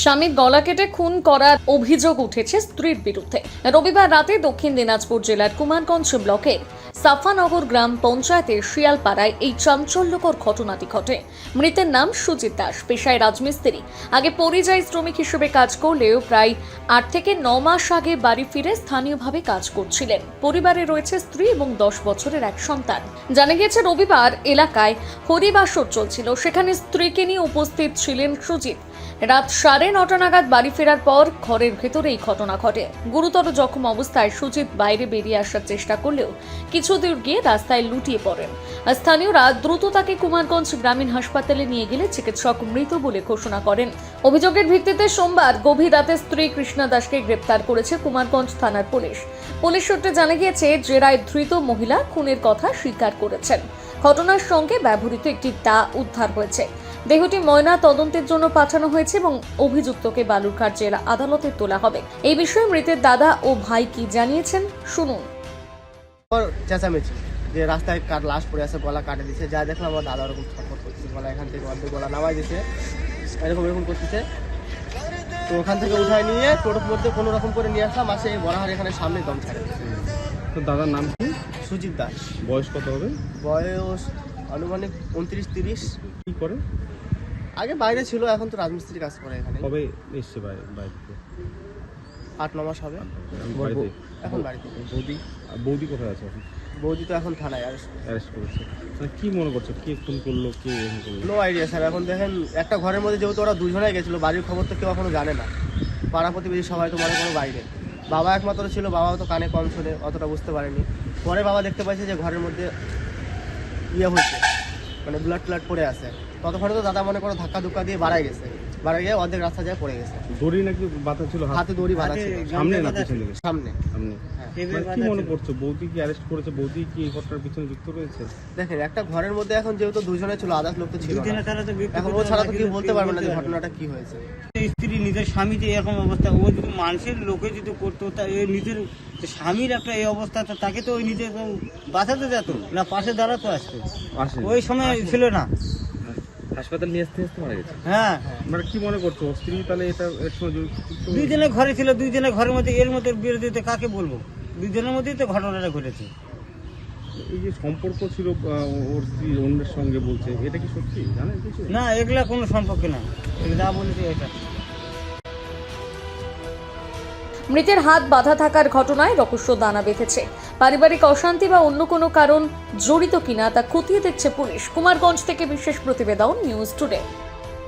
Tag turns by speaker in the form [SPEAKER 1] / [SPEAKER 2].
[SPEAKER 1] স্বামীর গলা কেটে খুন করার অভিযোগ উঠেছে স্ত্রীর বিরুদ্ধে। রবিবার রাতে দক্ষিণ দিনাজপুর জেলার কুমারগঞ্জ ব্লকের সাফানগর গ্রাম পঞ্চায়েতের শিয়ালপাড়ায় এই চাঞ্চল্যকর ঘটনাটি ঘটে। মৃতের নাম সুজিত দাস, পেশায় রাজমিস্ত্রি। আগে পরিযায়ী শ্রমিক হিসেবে কাজ করলেও প্রায় 8 থেকে 9 মাস আগে বাড়ি ফিরে স্থানীয়ভাবে কাজ করছিলেন। পরিবারে রয়েছে স্ত্রী এবং 10 বছরের এক সন্তান। জানা গিয়েছে রবিবার এলাকায় হরিবাসর চলছিল, সেখানে স্ত্রীকে নিয়ে উপস্থিত ছিলেন সুজিত। রাত 9:30 নাগাদ বাড়ি ফেরার পর ঘরের ভেতরে এই ঘটনা ঘটে। গুরুতর জখম অবস্থায় সুজিত বাইরে বেরিয়ে আসার চেষ্টা করলেও কিছু দূর গিয়ে রাস্তায় লুটিয়ে পড়েন। স্থানীয়রা দ্রুত তাকে কুমারগঞ্জ গ্রামীণ হাসপাতালে নিয়ে গেলে চিকিৎসক মৃত বলে ঘোষণা করেন। অভিযোগের ভিত্তিতে সোমবার গভীর রাতে স্ত্রী কৃষ্ণা দাসকে গ্রেপ্তার করেছে কুমারগঞ্জ থানার পুলিশ। পুলিশ সূত্রে জানা গিয়েছে, জেরায় ধৃত মহিলা খুনের কথা স্বীকার করেছেন। ঘটনার সঙ্গে ব্যবহৃত একটি দা উদ্ধার হয়েছে। দেহটি ময়না তদন্তের জন্য পাঠানো হয়েছে এবং অভিযুক্তকে বালুরঘাট জেলা আদালতে তোলা হবে। এই বিষয়ে মৃতের দাদা ও ভাই কি জানিয়েছেন শুনুন।
[SPEAKER 2] চেঁচামেচি যে রাস্তায় লাশ পড়ে আছে, গলা কাটে দিচ্ছে। যা দেখলাম আমার দাদা ওরকম ছটফট করছে, গলা এখান থেকে অর্ধেক গলা নামাই দিচ্ছে, এরকম করতেছে। তো ওখান থেকে উঠায় নিয়ে টোটোর মধ্যে কোনো রকম করে নিয়ে আসলাম। আসে বড়াহার এখানে সামনে দম ছাড়ে।
[SPEAKER 3] তো দাদার নাম কি?
[SPEAKER 2] সুজিত দাস।
[SPEAKER 3] বয়স কত হবে?
[SPEAKER 2] বয়স আনুমানিক 29-30।
[SPEAKER 3] কি করে?
[SPEAKER 2] আগে বাইরে ছিল, এখন তো রাজমিস্ত্রি কাজ করে এখানে।
[SPEAKER 3] কবে এসছে বাইরে থেকে?
[SPEAKER 2] 8-9 মাস হবে
[SPEAKER 3] বাড়িতে
[SPEAKER 2] এখন বাড়িতে।
[SPEAKER 3] বৌদি কোথায় আছে এখন?
[SPEAKER 2] বৌদি তো এখন থানায়
[SPEAKER 3] অ্যারেস্ট করেছে। মানে কি মনে করছো, কে খুন করলো, কে এরকম করলো?
[SPEAKER 2] No idea sir. এখন দেখেন, একটা ঘরের মধ্যে যেহেতু ওরা দুজনেই গেছিলো, বাড়ির খবর তো কেউ এখনো জানে না। পাড়া প্রতিবেশী সবাই তো মনে কোনো বাইরে। বাবা একমাত্র ছিল, বাবাও তো কানে কম শোনে, অতটা বুঝতে পারেনি। পরে বাবা দেখতে পাইছে যে ঘরের মধ্যে হয়েছে, মানে ব্লাড পড়ে আছে। ততক্ষণে তো দাদা মনে করো ধাক্কা ধুক্কা দিয়ে বাড়াই গেছে, বাড়াই গিয়ে অর্ধেক রাস্তা যায় পড়ে গেছে।
[SPEAKER 3] দড়ি নাকি বাঁধা ছিল?
[SPEAKER 2] হাতে দড়ি বাঁধা ছিল।
[SPEAKER 3] সামনে না পিছনে?
[SPEAKER 2] সামনে।
[SPEAKER 3] মানে কি মনে করছো, বৌদি কি অ্যারেস্ট করেছে? বৌদি কি এই ঘটনার পিছনে যুক্ত রয়েছে?
[SPEAKER 2] দেখেন, একটা ঘরের মধ্যে এখন যেহেতু দুজনে ছিল, আদার্স লোক তো ছিল না। এখন ও ছাড়া তো কেউ বলতে পারবে না যে ঘটনাটা কি হয়েছে।
[SPEAKER 4] স্ত্রী নিজের স্বামী যে এরকম অবস্থা, ও যদি মানুষের লোকে যদি করতো, তা নিজের স্বামীর একটা এই অবস্থা, তো তাকে তো ওই নিজে বাঁচাতে যেত না, পাশে দাঁড়াতো আসতো। ওই সময় ছিল না,
[SPEAKER 3] হাসপাতাল নিয়ে আসতে মারা গেছে।
[SPEAKER 4] হ্যাঁ,
[SPEAKER 3] মানে কি মনে করছো, স্ত্রী তাহলে এটা এর সঙ্গে যুক্ত?
[SPEAKER 4] দুইজনে ঘরে ছিল, দুইজনে ঘরের মধ্যে, এর মধ্যে বিরোধিতা কাকে বলবো? দুইজনের মধ্যেই তো ঘটনাটা ঘটেছে।
[SPEAKER 3] এই যে সম্পর্ক ছিল ওর স্ত্রী অন্যের সঙ্গে বলছে, এটা কি সত্যি জানেন কিছু?
[SPEAKER 4] না, এগুলা কোনো সম্পর্ক না, যা বলেছে এটা।
[SPEAKER 1] মৃতের হাত বাঁধা থাকার ঘটনায় রহস্য দানা বেঁধেছে। পারিবারিক অশান্তি বা অন্য কোনো কারণ জড়িত কিনা তা খতিয়ে দেখছে পুলিশ। কুমারগঞ্জ থেকে বিশেষ প্রতিবেদন, নিউজ টুডে।